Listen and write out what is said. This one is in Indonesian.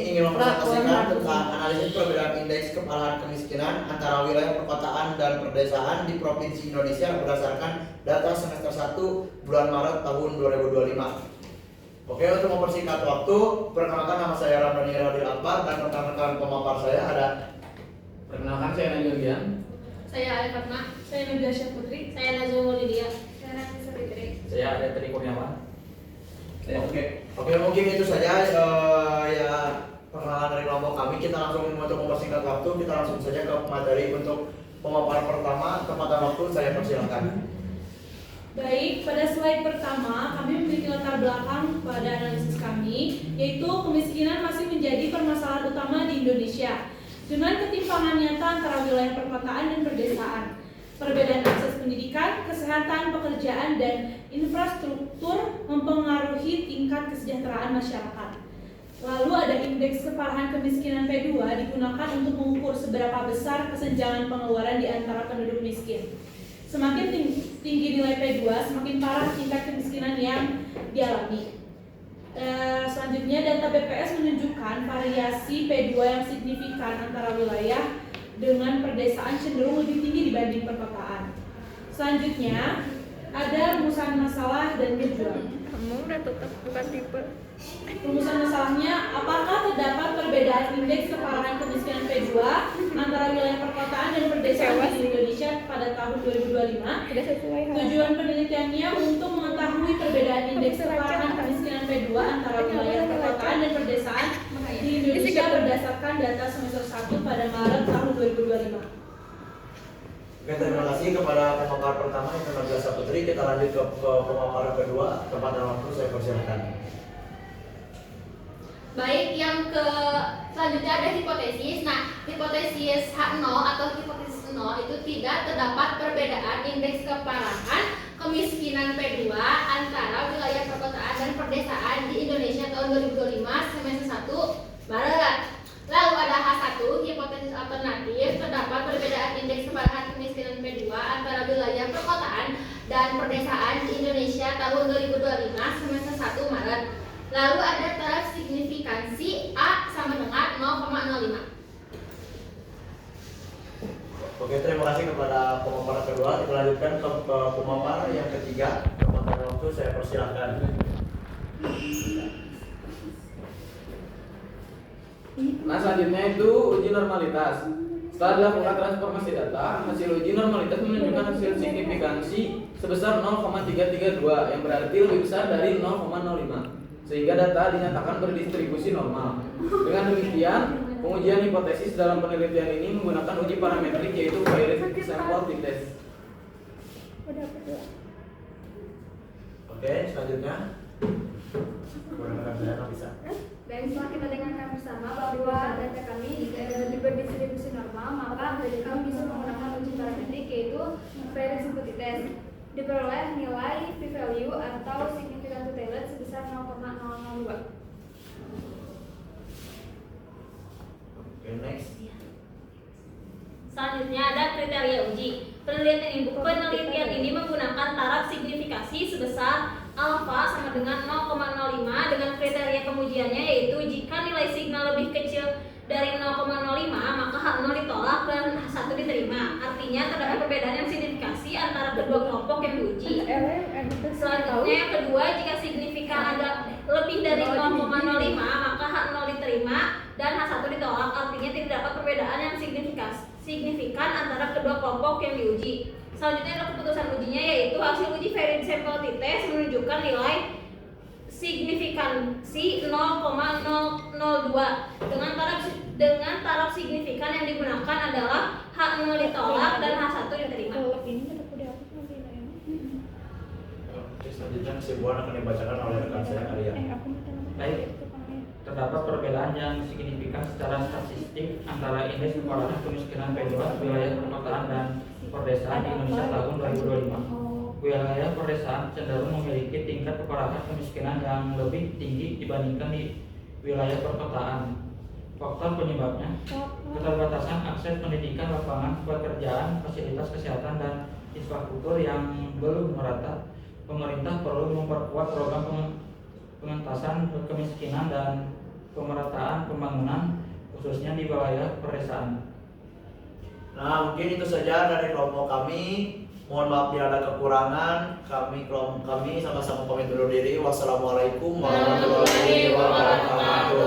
ingin mempresentasikan tentang analisis perbedaan indeks keparahan kemiskinan antara wilayah perkotaan dan perdesaan di Provinsi Indonesia berdasarkan data semester 1 bulan Maret tahun 2025. Oke, untuk mempersingkat waktu, perkenalkan nama saya Ramdhani Radil Akbar dan rekan-rekan pemapar saya ada. Perkenalkan, saya Najwa Gian. Saya Alif Fatma. Saya Nagasha Putri. Saya Nazwa Lydia. Saya Nafisa Fitri. Saya ada Tri Kurniawan. Oke, mungkin itu saja ya perkenalan dari kelompok kami. Kita langsung untuk mempersingkat waktu, kita langsung saja ke materi untuk pemaparan pertama. Tempat dan waktu saya persilakan. Baik, pada slide pertama kami memiliki latar belakang pada analisis kami, yaitu kemiskinan masih menjadi permasalahan utama di Indonesia dengan ketimpangan nyata antara wilayah perkotaan dan perdesaan, perbedaan akses pendidikan, kesehatan, pekerjaan, dan infrastruktur mempengaruhi tingkat kesejahteraan masyarakat. Lalu ada indeks keparahan kemiskinan P2 digunakan untuk mengukur seberapa besar kesenjangan pengeluaran di antara penduduk miskin. Semakin tinggi nilai P2, semakin parah tingkat kemiskinan yang dialami. Selanjutnya, data BPS menunjukkan variasi P2 yang signifikan antara wilayah dengan perdesaan cenderung lebih tinggi dibanding perkotaan. Selanjutnya, ada rumusan masalah dan tujuan. Kamu udah tutup bukan tipe. Rumusan masalahnya, apakah terdapat perbedaan indeks keparahan kemiskinan P2 antara wilayah perkotaan dan perdesaan di Indonesia pada tahun 2025? Udah sesuai hal. Tujuan penelitiannya untuk mengetahui perbedaan indeks keparahan kemiskinan P2 antara wilayah perkotaan dan perdesaan di Indonesia berdasarkan data semester 1 pada Maret tahun 2025. Oke, terima kasih kepada pemapar pertama yang Nagasha Putri. Kita lanjut ke pemaparan kedua. Tempat dan waktu saya persilakan. Baik, yang selanjutnya ada hipotesis. Nah, hipotesis H0 atau hipotesis 0 itu tidak terdapat perbedaan indeks keparahan kemiskinan P2 antara wilayah perkotaan dan perdesaan di Indonesia tahun 2025 semester 1 Maret. Lalu ada H1, hipotesis alternatif, terdapat perbedaan indeks keparahan kemiskinan P2 antara wilayah perkotaan dan perdesaan di Indonesia tahun 2025 semester 1 Maret. Lalu ada taraf signifikansi A sama dengan 0,05. Oke, terima kasih kepada pemaparan kedua. Kita lanjutkan ke pemaparan yang ketiga. Tempat dan waktu saya persilakan. Nah, selanjutnya itu uji normalitas. Setelah dilakukan transformasi data, hasil uji normalitas menunjukkan hasil signifikansi sebesar 0,332 yang berarti lebih besar dari 0,05. Sehingga data dinyatakan berdistribusi normal. Dengan demikian, pengujian hipotesis dalam penelitian ini menggunakan uji parametrik yaitu Bayes sample t-test. Oke, selanjutnya. Rekan saya Nafisa. Dan setelah kita dengarkan bersama bahwa data kami berdistribusi normal, maka kami bisa menggunakan uji parametrik yaitu Bayes sample t-test. Diperoleh nilai p-value atau significant tailored sebesar 0,002. Oke, next. Selanjutnya ada kriteria uji. Penelitian ini menggunakan taraf signifikasi sebesar alfa sama dengan 0,05 dengan kriteria pengujiannya yaitu jika nilai signal lebih kecil dari 0,05 maka H0 ditolak dan H1 diterima. Artinya terdapat perbedaan yang signifikasi antara kedua kelompok yang diuji. Selanjutnya yang kedua, jika signifikan ada lebih dari 0,05 maka H0 diterima dan H1 ditolak. Artinya tidak dapat perbedaan yang signifikan antara kedua kelompok yang diuji. Selanjutnya adalah keputusan ujinya yaitu hasil uji varied sample t-test menunjukkan nilai signifikansi 0,002 dengan taraf signifikan yang digunakan adalah H0 ditolak dan H1 diterima. Oke, selanjutnya kesimpulan akan dibacakan oleh rekan saya Arya. Baik, terdapat perbedaan yang signifikan secara statistik antara indeks keparahan kemiskinan P2 wilayah perkotaan dan perdesaan di Indonesia tahun 2025. Wilayah perdesaan cenderung memiliki tingkat keparahan kemiskinan yang lebih tinggi dibandingkan di wilayah perkotaan. Faktor penyebabnya, keterbatasan akses pendidikan, lapangan pekerjaan, fasilitas kesehatan, dan infrastruktur yang belum merata. Pemerintah perlu memperkuat program pengentasan kemiskinan dan pemerataan pembangunan khususnya di wilayah pedesaan. Nah, mungkin itu saja dari kelompok kami. Mohon maaf bila ada kekurangan. Kami sama-sama pamit undur diri. Wassalamualaikum warahmatullahi wabarakatuh.